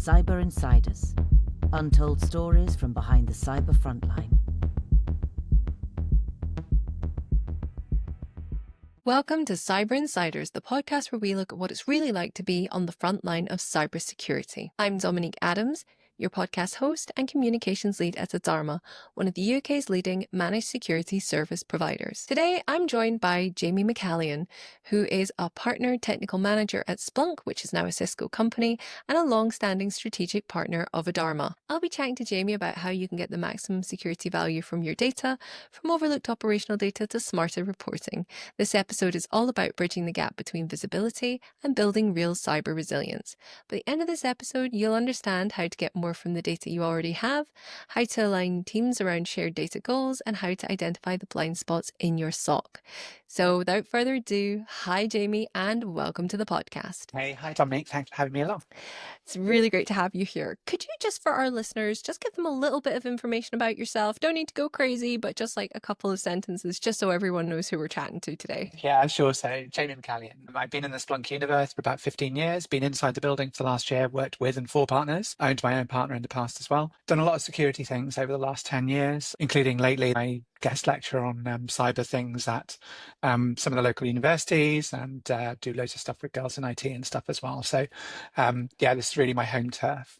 Cyber Insiders, untold stories from behind the cyber frontline. Welcome to Cyber Insiders, the podcast where we look at what it's really like to be on the front line of cybersecurity. I'm Dominique Adams, your podcast host and communications lead at Adarma, one of the UK's leading managed security service providers. Today, I'm joined by Jamie McCallion, who is a partner technical manager at Splunk, which is now a Cisco company, and a long-standing strategic partner of Adarma. I'll be chatting to Jamie about how you can get the maximum security value from your data, from overlooked operational data to smarter reporting. This episode is all about bridging the gap between visibility and building real cyber resilience. By the end of this episode, you'll understand how to get more from the data you already have, how to align teams around shared data goals, and how to identify the blind spots in your SOC. So without further ado, hi Jamie, and welcome to the podcast. Hey, hi Dominic, thanks for having me along. It's really great to have you here. Could you just, for our listeners, just give them a little bit of information about yourself? Don't need to go crazy, but just like a couple of sentences, just so everyone knows who we're chatting to today. Yeah, sure. So, Jamie McCallion. I've been in the Splunk universe for about 15 years, been inside the building for the last year, worked with and for partners, owned my own partner in the past as well. Done a lot of security things over the last 10 years, including lately I guest lecture on cyber things at some of the local universities and do loads of stuff with girls in IT and stuff as well. So, yeah, this is really my home turf.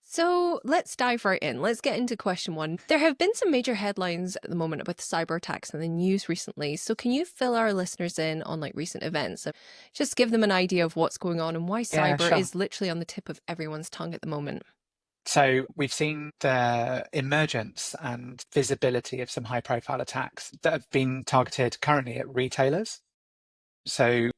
So let's dive right in. Let's get into question one. There have been some major headlines at the moment about the cyber attacks in the news recently. So can you fill our listeners in on like recent events? Just give them an idea of what's going on and why cyber is literally on the tip of everyone's tongue at the moment. So we've seen the emergence and visibility of some high-profile attacks that have been targeted currently at retailers. So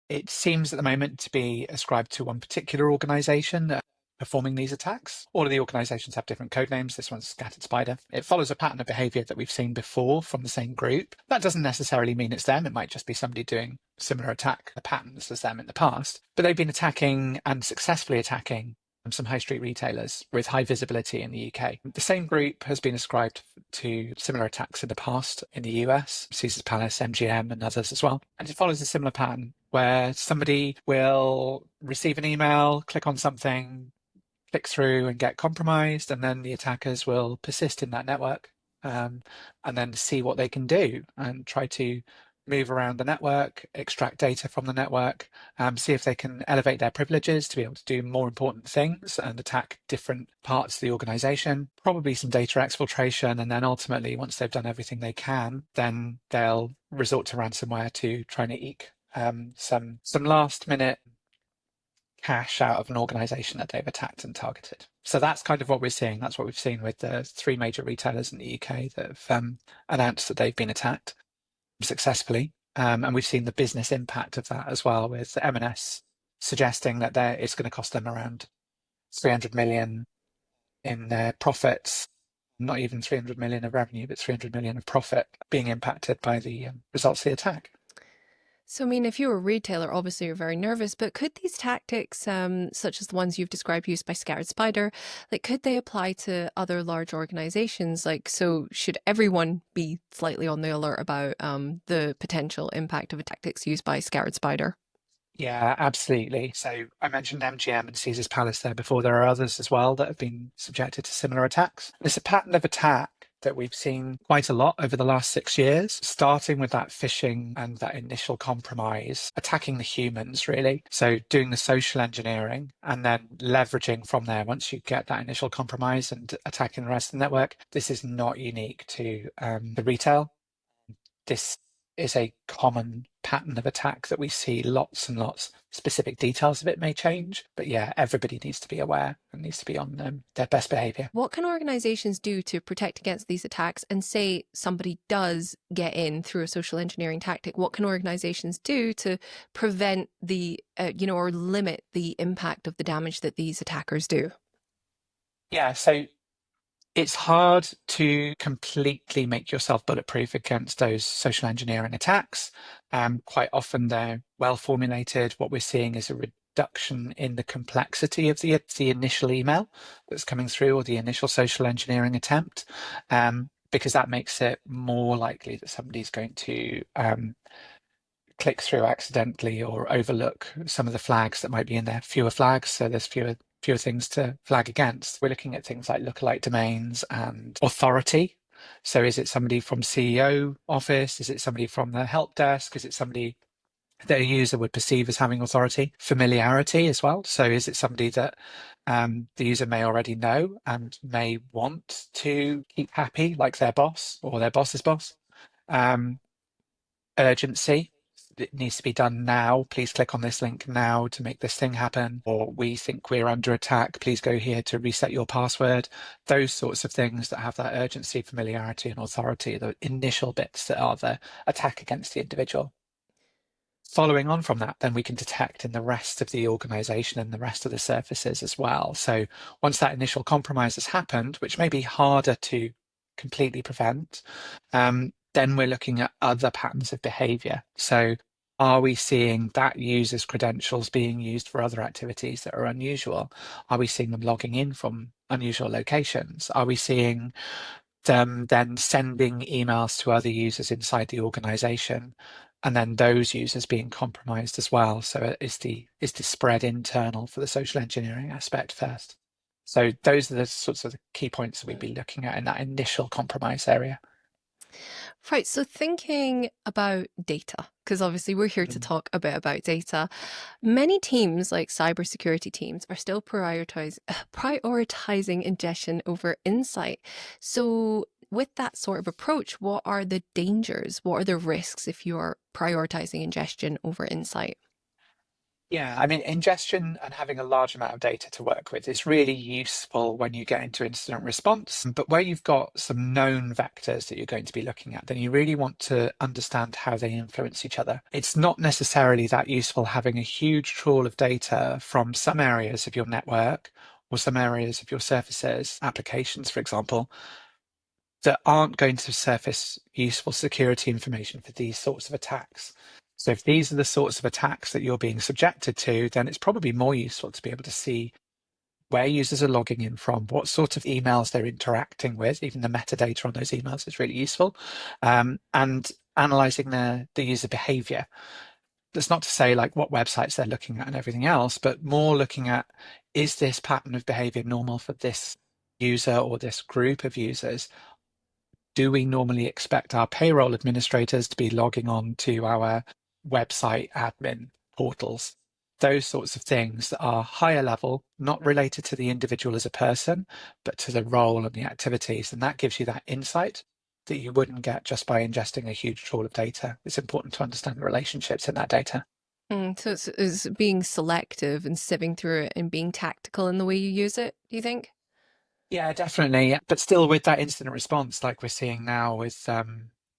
it seems at the moment to be ascribed to one particular organization performing these attacks. All of the organizations have different code names. This one's Scattered Spider. It follows a pattern of behavior that we've seen before from the same group. That doesn't necessarily mean it's them. It might just be somebody doing similar attack patterns as them in the past. But they've been attacking and successfully attacking some high street retailers with high visibility in the UK. The same group has been ascribed to similar attacks in the past in the US, Caesar's Palace, MGM and others as well. And it follows a similar pattern where somebody will receive an email, click on something, click through and get compromised, and then the attackers will persist in that network and then see what they can do and try to move around the network, extract data from the network, see if they can elevate their privileges to be able to do more important things and attack different parts of the organization, probably some data exfiltration, and then ultimately, once they've done everything they can, then they'll resort to ransomware to try and eke some last-minute cash out of an organization that they've attacked and targeted. So that's kind of what we're seeing. That's what we've seen with the three major retailers in the UK that have announced that they've been attacked successfully. And we've seen the business impact of that as well, with M&S suggesting that it's going to cost them around 300 million in their profits, not even 300 million of revenue, but 300 million of profit being impacted by the results of the attack. So, I mean, if you're a retailer, obviously you're very nervous, but could these tactics, such as the ones you've described used by Scattered Spider, like could they apply to other large organizations? Like, so should everyone be slightly on the alert about the potential impact of tactics used by Scattered Spider? Yeah, absolutely. So I mentioned MGM and Caesar's Palace there before. There are others as well that have been subjected to similar attacks. It's a pattern of attack that we've seen quite a lot over the last 6 years, starting with that phishing and that initial compromise, attacking the humans really. So doing the social engineering and then leveraging from there once you get that initial compromise and attacking the rest of the network. This is not unique to the retail. This is a common pattern of attack that we see lots and lots. Specific details of it may change, but yeah, everybody needs to be aware and needs to be on their best behavior. What can organizations do to protect against these attacks? And say somebody does get in through a social engineering tactic, what can organizations do to prevent the, or limit the impact of the damage that these attackers do? Yeah, so it's hard to completely make yourself bulletproof against those social engineering attacks. Quite often they're well formulated. What we're seeing is a reduction in the complexity of the initial email that's coming through or the initial social engineering attempt, because that makes it more likely that somebody's going to click through accidentally or overlook some of the flags that might be in there. Fewer flags, so there's fewer fewer things to flag against. We're looking at things like lookalike domains and authority. So is it somebody from CEO office? Is it somebody from the help desk? Is it somebody that a user would perceive as having authority? Familiarity as well. So is it somebody that the user may already know and may want to keep happy, like their boss or their boss's boss? Urgency. It needs to be done now. Please click on this link now to make this thing happen. Or we think we're under attack. Please go here to reset your password. Those sorts of things that have that urgency, familiarity, and authority, the initial bits that are the attack against the individual. Following on from that, then we can detect in the rest of the organization and the rest of the surfaces as well. So once that initial compromise has happened, which may be harder to completely prevent, then we're looking at other patterns of behavior. So are we seeing that user's credentials being used for other activities that are unusual? Are we seeing them logging in from unusual locations? Are we seeing them then sending emails to other users inside the organization, and then those users being compromised as well? So is the spread internal for the social engineering aspect first? So those are the sorts of the key points that we'd be looking at in that initial compromise area. Right, so thinking about data, because obviously we're here to talk a bit about data. Many teams, like cybersecurity teams, are still prioritizing ingestion over insight. So with that sort of approach, what are the dangers? What are the risks if you are prioritizing ingestion over insight? Yeah, I mean, ingestion and having a large amount of data to work with is really useful when you get into incident response. But where you've got some known vectors that you're going to be looking at, then you really want to understand how they influence each other. It's not necessarily that useful having a huge trawl of data from some areas of your network or some areas of your services, applications, for example, that aren't going to surface useful security information for these sorts of attacks. So if these are the sorts of attacks that you're being subjected to, then it's probably more useful to be able to see where users are logging in from, what sort of emails they're interacting with. Even the metadata on those emails is really useful, and analyzing the user behavior. That's not to say like what websites they're looking at and everything else, but more looking at, is this pattern of behavior normal for this user or this group of users? Do we normally expect our payroll administrators to be logging on to our website admin portals? Those sorts of things that are higher level, not related to the individual as a person, but to the role and the activities. And that gives you that insight that you wouldn't get just by ingesting a huge trawl of data. It's important to understand the relationships in that data. So it's being selective and sieving through it and being tactical in the way you use it, do you think? Yeah, definitely. But still with that incident response, like we're seeing now with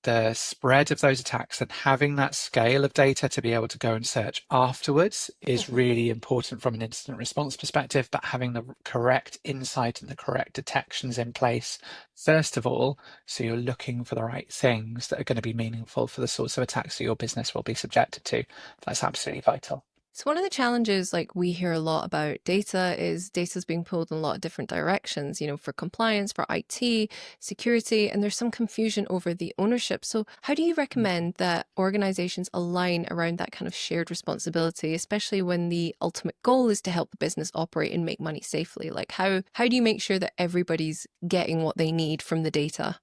the spread of those attacks, and having that scale of data to be able to go and search afterwards is really important from an incident response perspective. But having the correct insight and the correct detections in place, first of all, so you're looking for the right things that are going to be meaningful for the sorts of attacks that your business will be subjected to. That's absolutely vital. So one of the challenges, like we hear a lot about data, is data's being pulled in a lot of different directions, for compliance, for IT, security, and there's some confusion over the ownership. So how do you recommend that organizations align around that kind of shared responsibility, especially when the ultimate goal is to help the business operate and make money safely? Like how do you make sure that everybody's getting what they need from the data?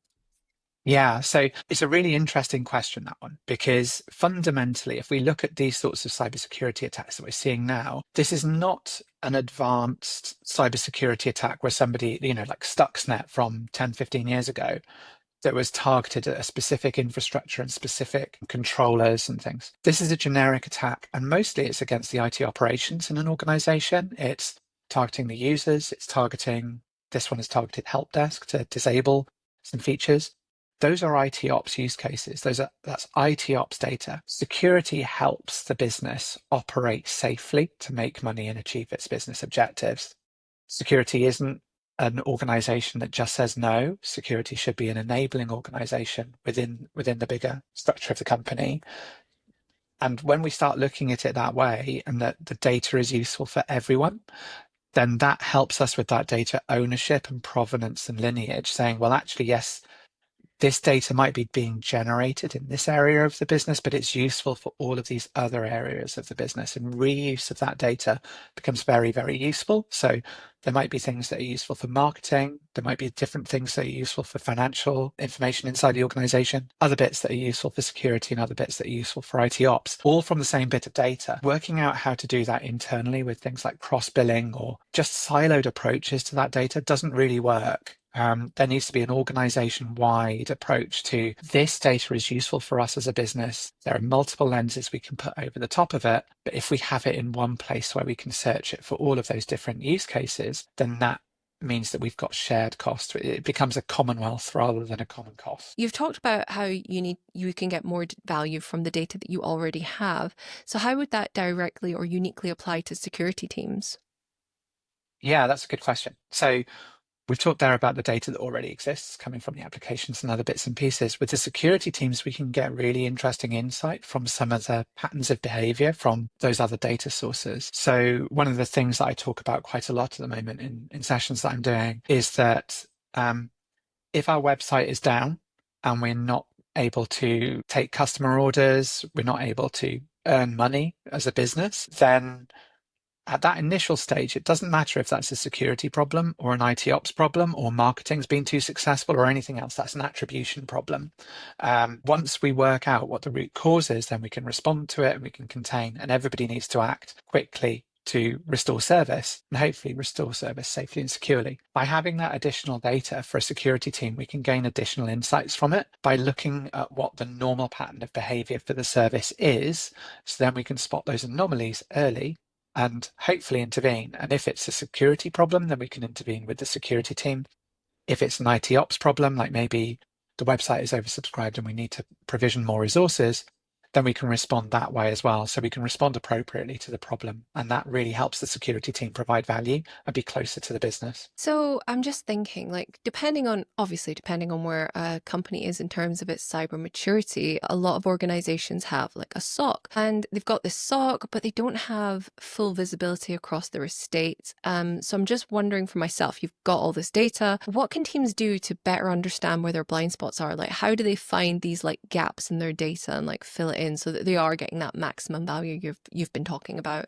Yeah, so it's a really interesting question, that one, because fundamentally, if we look at these sorts of cybersecurity attacks that we're seeing now, this is not an advanced cybersecurity attack where somebody, like Stuxnet from 10, 15 years ago, that was targeted at a specific infrastructure and specific controllers and things. This is a generic attack, and mostly it's against the IT operations in an organization. It's targeting the users, this one is targeted help desk to disable some features. Those are IT ops use cases. That's IT ops data. Security helps the business operate safely to make money and achieve its business objectives. Security isn't an organization that just says no. Security should be an enabling organization within the bigger structure of the company. And when we start looking at it that way, and that the data is useful for everyone, then that helps us with that data ownership and provenance and lineage, saying, well, actually, yes, this data might be being generated in this area of the business, but it's useful for all of these other areas of the business, and reuse of that data becomes very, very useful. So there might be things that are useful for marketing. There might be different things that are useful for financial information inside the organization, other bits that are useful for security, and other bits that are useful for IT ops, all from the same bit of data. Working out how to do that internally with things like cross-billing or just siloed approaches to that data doesn't really work. There needs to be an organization-wide approach to this data is useful for us as a business. There are multiple lenses we can put over the top of it, but if we have it in one place where we can search it for all of those different use cases, then that means that we've got shared cost. It becomes a commonwealth rather than a common cost. You've talked about how you can get more value from the data that you already have. So how would that directly or uniquely apply to security teams? Yeah, that's a good question. So we've talked there about the data that already exists coming from the applications and other bits and pieces. With the security teams, we can get really interesting insight from some of the patterns of behavior from those other data sources. So one of the things that I talk about quite a lot at the moment in sessions that I'm doing is that if our website is down and we're not able to take customer orders, we're not able to earn money as a business, then at that initial stage, it doesn't matter if that's a security problem or an IT ops problem or marketing's been too successful or anything else. That's an attribution problem. Once we work out what the root cause is, then we can respond to it and we can contain, and everybody needs to act quickly to restore service and hopefully restore service safely and securely. By having that additional data for a security team, we can gain additional insights from it by looking at what the normal pattern of behavior for the service is. So then we can spot those anomalies early and hopefully intervene. And if it's a security problem, then we can intervene with the security team. If it's an IT ops problem, like maybe the website is oversubscribed and we need to provision more resources, then we can respond that way as well. So we can respond appropriately to the problem. And that really helps the security team provide value and be closer to the business. So I'm just thinking, like, depending on where a company is in terms of its cyber maturity, a lot of organizations have like a SOC, and they've got this SOC, but they don't have full visibility across their estate. So I'm just wondering for myself, you've got all this data. What can teams do to better understand where their blind spots are? Like, how do they find these like gaps in their data and like fill it in so that they are getting that maximum value you've been talking about?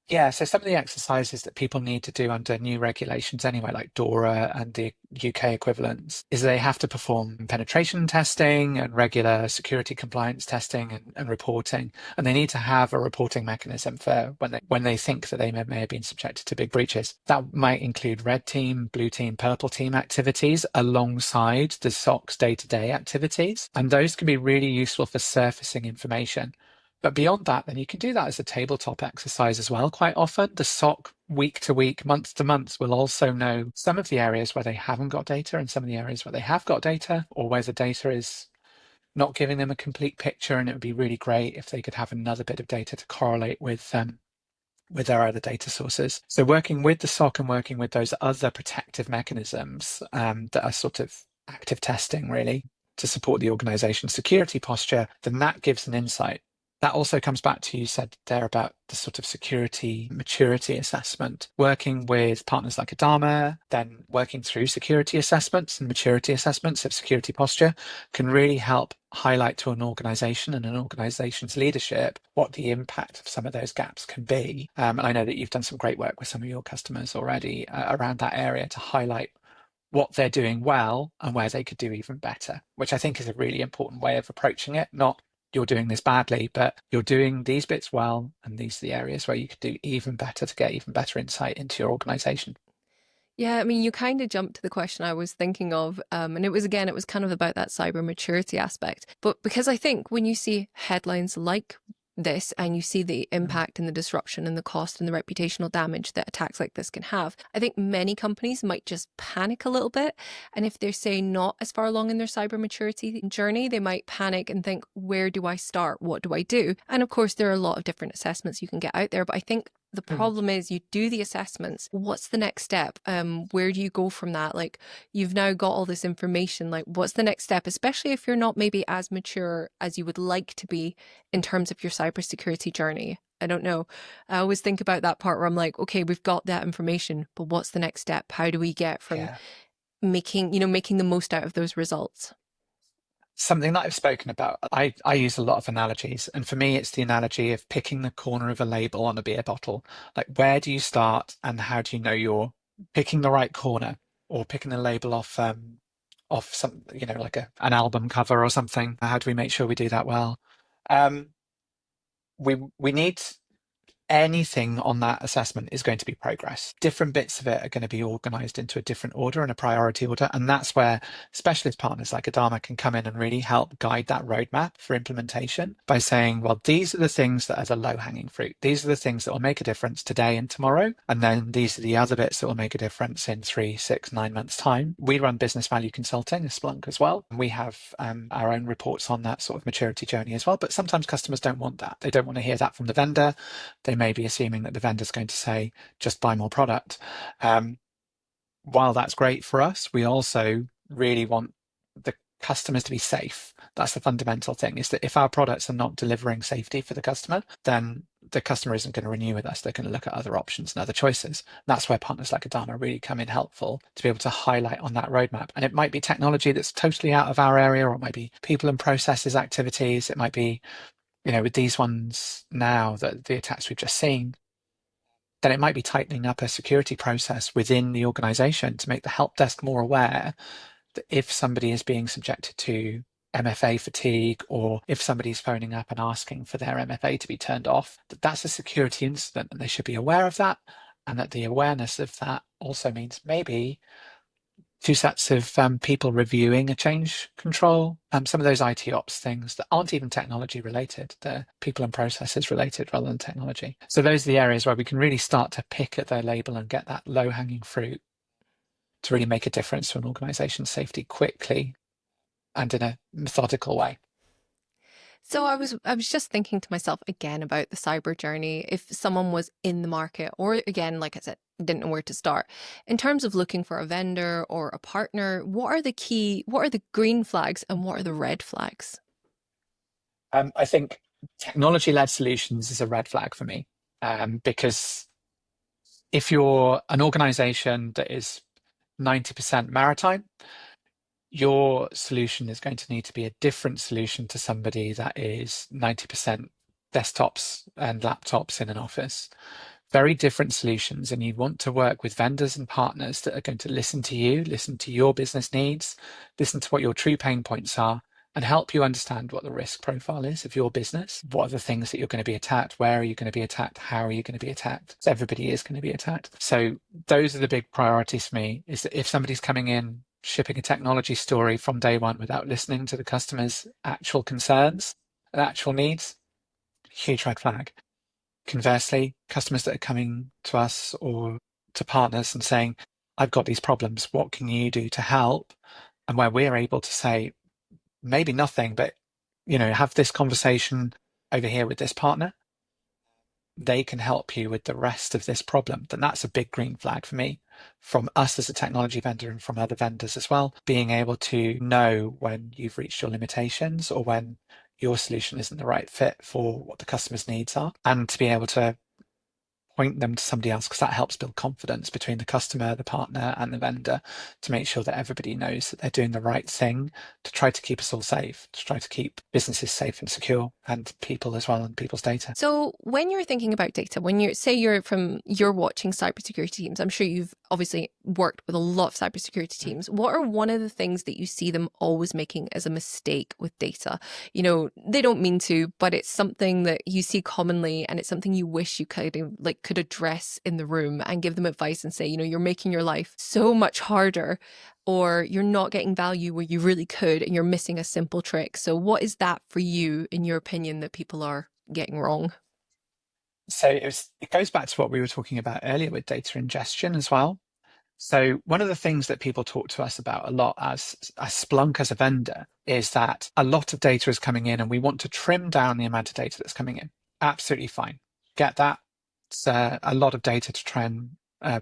Yeah, so some of the exercises that people need to do under new regulations anyway, like DORA and the UK equivalents, is they have to perform penetration testing and regular security compliance testing and reporting. And they need to have a reporting mechanism for when they think that they may have been subjected to big breaches. That might include red team, blue team, purple team activities alongside the SOC's day-to-day activities. And those can be really useful for surfacing information. But beyond that, then you can do that as a tabletop exercise as well. Quite often, the SOC week to week, month to month will also know some of the areas where they haven't got data and some of the areas where they have got data, or where the data is not giving them a complete picture. And it would be really great if they could have another bit of data to correlate with their other data sources. So working with the SOC and working with those other protective mechanisms that are sort of active testing really to support the organization's security posture, then that gives an insight. That also comes back to you said there about the sort of security maturity assessment, working with partners like Adarma, then working through security assessments and maturity assessments of security posture can really help highlight to an organization and an organization's leadership what the impact of some of those gaps can be. And I know that you've done some great work with some of your customers already around that area to highlight what they're doing well and where they could do even better, which I think is a really important way of approaching it. Not you're doing this badly, but you're doing these bits well, and these are the areas where you could do even better to get even better insight into your organization. Yeah, I mean, you kind of jumped to the question I was thinking of. And it was kind of about that cyber maturity aspect. But because I think when you see headlines like this and you see the impact and the disruption and the cost and the reputational damage that attacks like this can have, I think many companies might just panic a little bit. And if they're, say, not as far along in their cyber maturity journey, they might panic and think, where do I start? What do I do? And of course, there are a lot of different assessments you can get out there. But I think the problem is you do the assessments. What's the next step? Where do you go from that? Like, you've now got all this information. Like, what's the next step? Especially if you're not maybe as mature as you would like to be in terms of your cybersecurity journey. I don't know. I always think about that part where I'm like, okay, we've got that information, but what's the next step? How do we get from making the most out of those results? Something that I've spoken about, I use a lot of analogies. And for me, it's the analogy of picking the corner of a label on a beer bottle. Like, where do you start and how do you know you're picking the right corner, or picking the label off some, like an album cover or something? How do we make sure we do that well? Um, we need anything on that assessment is going to be progress. Different bits of it are going to be organized into a different order and a priority order. And that's where specialist partners like Adarma can come in and really help guide that roadmap for implementation by saying, well, these are the things that are the low hanging fruit. These are the things that will make a difference today and tomorrow. And then these are the other bits that will make a difference in 3, 6, 9 months time. We run business value consulting as Splunk as well. And we have our own reports on that sort of maturity journey as well. But sometimes customers don't want that. They don't want to hear that from the vendor. They may be assuming that the vendor's going to say, just buy more product. While that's great for us, we also really want the customers to be safe. That's the fundamental thing, is that if our products are not delivering safety for the customer, then the customer isn't going to renew with us. They're going to look at other options and other choices. That's where partners like Adarma really come in helpful to be able to highlight on that roadmap. And it might be technology that's totally out of our area, or it might be people and processes activities. It might be, with these ones now, that the attacks we've just seen, then it might be tightening up a security process within the organization to make the help desk more aware that if somebody is being subjected to MFA fatigue, or if somebody's phoning up and asking for their MFA to be turned off, that's a security incident and they should be aware of that. And that the awareness of that also means maybe 2 sets of people reviewing a change control, some of those IT ops things that aren't even technology related, they're people and processes related rather than technology. So those are the areas where we can really start to pick at their label and get that low hanging fruit to really make a difference to an organization's safety quickly and in a methodical way. So I was just thinking to myself again about the cyber journey. If someone was in the market, or again, like I said, didn't know where to start, in terms of looking for a vendor or a partner, what are the green flags and what are the red flags? I think technology-led solutions is a red flag for me, because if you're an organization that is 90% maritime, your solution is going to need to be a different solution to somebody that is 90% desktops and laptops in an office. Very different solutions, and you want to work with vendors and partners that are going to listen to you, listen to your business needs, listen to what your true pain points are, and help you understand what the risk profile is of your business. What are the things that you're going to be attacked? Where are you going to be attacked? How are you going to be attacked? So everybody is going to be attacked. So those are the big priorities for me, is that if somebody's coming in shipping a technology story from day one without listening to the customer's actual concerns and actual needs, huge red flag. Conversely, customers that are coming to us or to partners and saying, I've got these problems, what can you do to help? And where we're able to say, maybe nothing, but have this conversation over here with this partner, they can help you with the rest of this problem, then that's a big green flag for me, from us as a technology vendor and from other vendors as well. Being able to know when you've reached your limitations or when your solution isn't the right fit for what the customer's needs are, and to be able to point them to somebody else, because that helps build confidence between the customer, the partner, and the vendor, to make sure that everybody knows that they're doing the right thing to try to keep us all safe, to try to keep businesses safe and secure, and people as well, and people's data. So when you're thinking about data, when you're watching cybersecurity teams, I'm sure you've obviously worked with a lot of cybersecurity teams. What are one of the things that you see them always making as a mistake with data? They don't mean to, but it's something that you see commonly, and it's something you wish you could address in the room and give them advice and say, you're making your life so much harder, or you're not getting value where you really could, and you're missing a simple trick. So what is that for you, in your opinion, that people are getting wrong? So it goes back to what we were talking about earlier with data ingestion as well. So one of the things that people talk to us about a lot as Splunk as a vendor is that a lot of data is coming in and we want to trim down the amount of data that's coming in. Absolutely fine. Get that. It's a lot of data to try and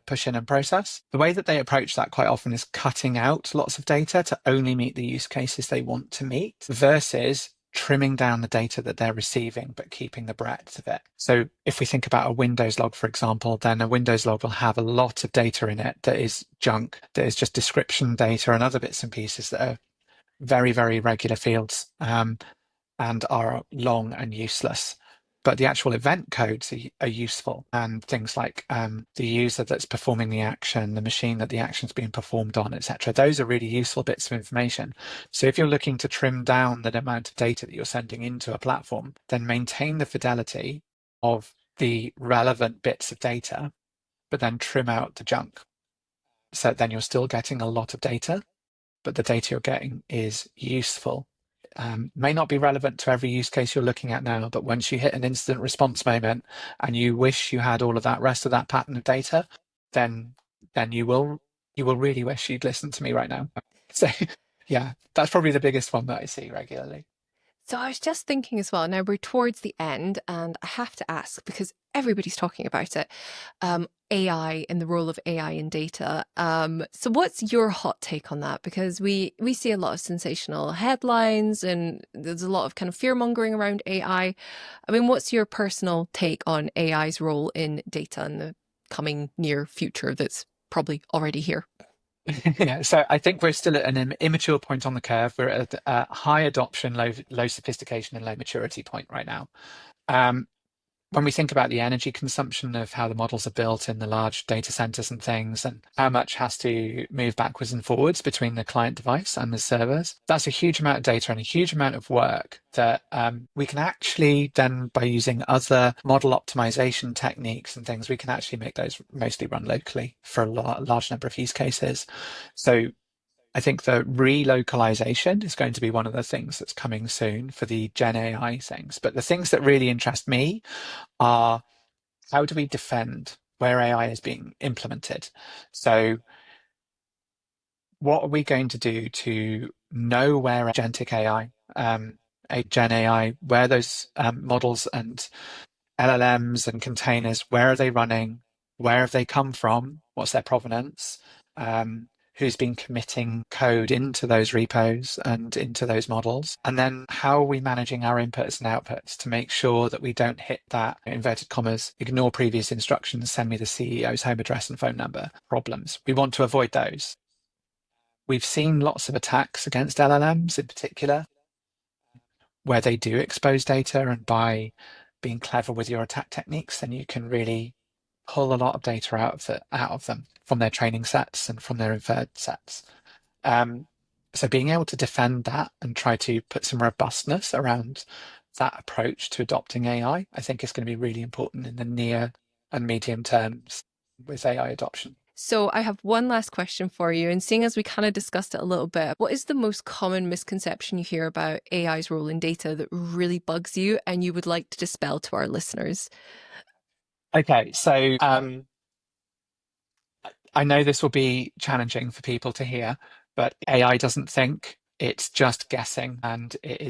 push in and process. The way that they approach that quite often is cutting out lots of data to only meet the use cases they want to meet, versus trimming down the data that they're receiving, but keeping the breadth of it. So if we think about a Windows log, for example, then a Windows log will have a lot of data in it that is junk, that is just description data and other bits and pieces that are very, very regular fields, and are long and useless. But the actual event codes are useful, and things like the user that's performing the action, the machine that the action's being performed on, etc. Those are really useful bits of information. So if you're looking to trim down the amount of data that you're sending into a platform, then maintain the fidelity of the relevant bits of data, but then trim out the junk. So then you're still getting a lot of data, but the data you're getting is useful. May not be relevant to every use case you're looking at now, but once you hit an incident response moment and you wish you had all of that rest of that pattern of data, then you will really wish you'd listened to me right now. So yeah, that's probably the biggest one that I see regularly. So I was just thinking as well, now we're towards the end, and I have to ask because everybody's talking about it, AI and the role of AI in data. So what's your hot take on that? Because we see a lot of sensational headlines and there's a lot of kind of fear mongering around AI. I mean, what's your personal take on AI's role in data in the coming near future that's probably already here? Yeah, so I think we're still at an immature point on the curve. We're at a high adoption, low sophistication, and low maturity point right now. When we think about the energy consumption of how the models are built in the large data centers and things, and how much has to move backwards and forwards between the client device and the servers, that's a huge amount of data and a huge amount of work that we can actually then, by using other model optimization techniques and things, we can actually make those mostly run locally for a large number of use cases. So I think the relocalization is going to be one of the things that's coming soon for the Gen AI things. But the things that really interest me are, how do we defend where AI is being implemented? So what are we going to do to know where agentic AI, Gen AI, where those models and LLMs and containers, where are they running? Where have they come from? What's their provenance? Who's been committing code into those repos and into those models? And then how are we managing our inputs and outputs to make sure that we don't hit that, inverted commas, ignore previous instructions, send me the CEO's home address and phone number problems? We want to avoid those. We've seen lots of attacks against LLMs in particular, where they do expose data, and by being clever with your attack techniques, then you can really pull a lot of data out of them from their training sets and from their inferred sets. So being able to defend that and try to put some robustness around that approach to adopting AI, I think is going to be really important in the near and medium terms with AI adoption. So I have one last question for you. And seeing as we kind of discussed it a little bit, what is the most common misconception you hear about AI's role in data that really bugs you and you would like to dispel to our listeners? Okay, so I know this will be challenging for people to hear, but AI doesn't think, it's just guessing, and it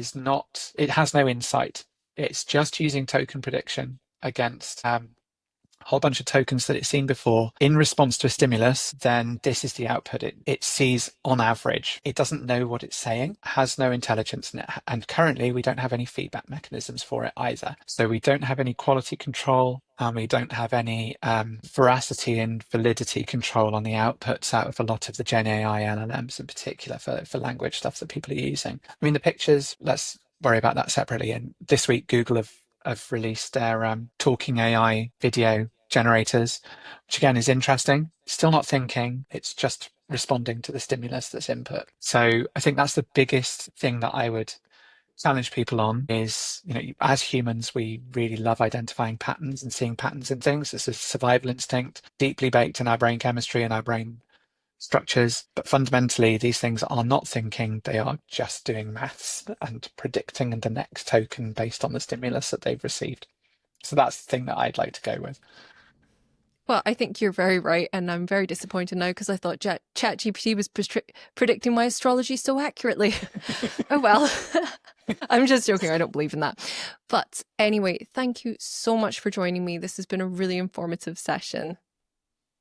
has no insight. It's just using token prediction against whole bunch of tokens that it's seen before in response to a stimulus. Then this is the output it sees on average. It doesn't know what it's saying, has no intelligence in it, and currently we don't have any feedback mechanisms for it either. So we don't have any quality control, and we don't have any veracity and validity control on the outputs out of a lot of the Gen AI LLMs, in particular for language stuff that people are using. I mean, the pictures, let's worry about that separately. And this week, Google have released their talking AI video generators, which again is interesting. Still not thinking, it's just responding to the stimulus that's input. So I think that's the biggest thing that I would challenge people on is, as humans, we really love identifying patterns and seeing patterns in things. It's a survival instinct deeply baked in our brain chemistry and our brain structures. But fundamentally, these things are not thinking, they are just doing maths and predicting the next token based on the stimulus that they've received. So that's the thing that I'd like to go with. Well, I think you're very right, and I'm very disappointed now because I thought ChatGPT was predicting my astrology so accurately. Oh well, I'm just joking. I don't believe in that. But anyway, thank you so much for joining me. This has been a really informative session.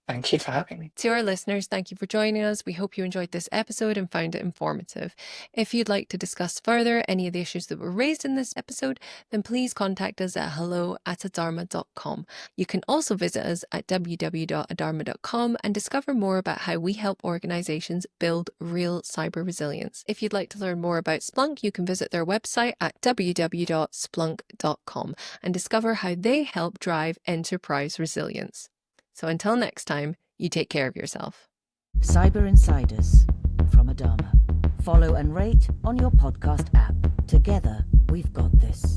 Thank you for having me. To our listeners, thank you for joining us. We hope you enjoyed this episode and found it informative. If you'd like to discuss further any of the issues that were raised in this episode, then please contact us at hello@adarma.com. You can also visit us at www.adarma.com and discover more about how we help organizations build real cyber resilience. If you'd like to learn more about Splunk, you can visit their website at www.splunk.com and discover how they help drive enterprise resilience. So until next time, you take care of yourself. Cyber Insiders from Adarma. Follow and rate on your podcast app. Together, we've got this.